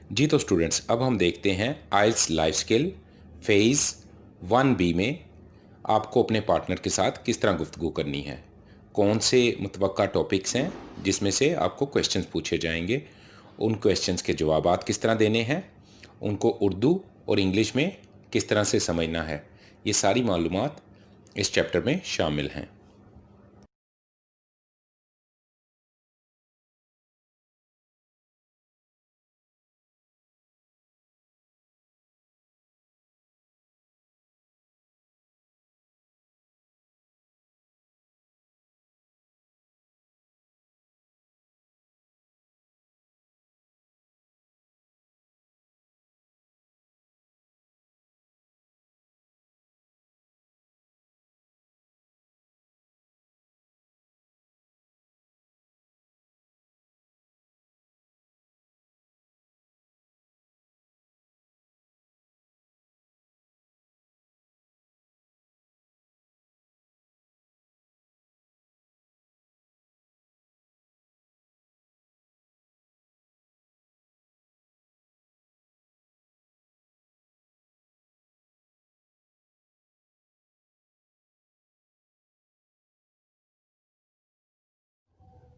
जी तो स्टूडेंट्स, अब हम देखते हैं आइल्स लाइफ स्किल फेज़ 1B में आपको अपने पार्टनर के साथ किस तरह गुफ्तगू करनी है। कौन से मुतवक्का टॉपिक्स हैं जिसमें से आपको क्वेश्चंस पूछे जाएंगे, उन क्वेश्चंस के जवाबात किस तरह देने हैं, उनको उर्दू और इंग्लिश में किस तरह से समझना है। ये सारी मालूमात इस चैप्टर में शामिल हैं।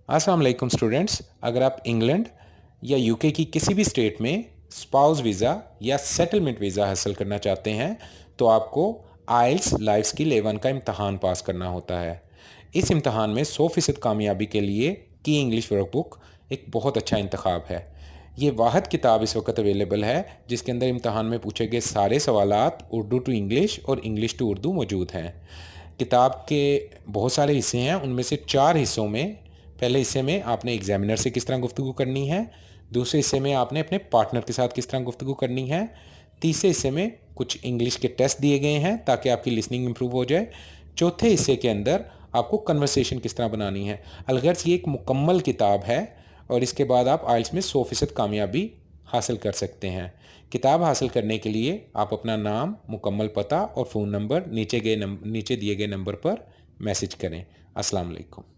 अस्सलाम वालेकुम स्टूडेंट्स, अगर आप इंग्लैंड या यूके की किसी भी स्टेट में स्पाउस वीज़ा या सेटलमेंट वीज़ा हासिल करना चाहते हैं तो आपको आइल्स लाइफ स्किल A1 का इम्तहान पास करना होता है। इस इम्तहान में 100% कामयाबी के लिए की इंग्लिश वर्कबुक एक बहुत अच्छा इंतखाब है। ये वाहिद किताब इस वक्त अवेलेबल है जिसके अंदर इम्तहान में पूछे गए सारे सवालात उर्दू टू इंग्लिश और इंग्लिश टू उर्दू मौजूद हैं। किताब के बहुत सारे हिस्से हैं, उनमें से 4 हिस्सों में पहले हिस्से में आपने एग्जामिनर से किस तरह गुफ्तगू करनी है, दूसरे हिस्से में आपने अपने पार्टनर के साथ किस तरह गुफ्तगू करनी है, तीसरे हिस्से में कुछ इंग्लिश के टेस्ट दिए गए हैं ताकि आपकी लिसनिंग इंप्रूव हो जाए, चौथे हिस्से के अंदर आपको कन्वर्सेशन किस तरह बनानी है। अलगर्ज ये एक मुकम्मल किताब है और इसके बाद आप आइल्स में 100% कामयाबी हासिल कर सकते हैं। किताब हासिल करने के लिए आप अपना नाम, मुकम्मल पता और फ़ोन नंबर नीचे दिए गए नंबर पर मैसेज करें। अस्सलाम वालेकुम।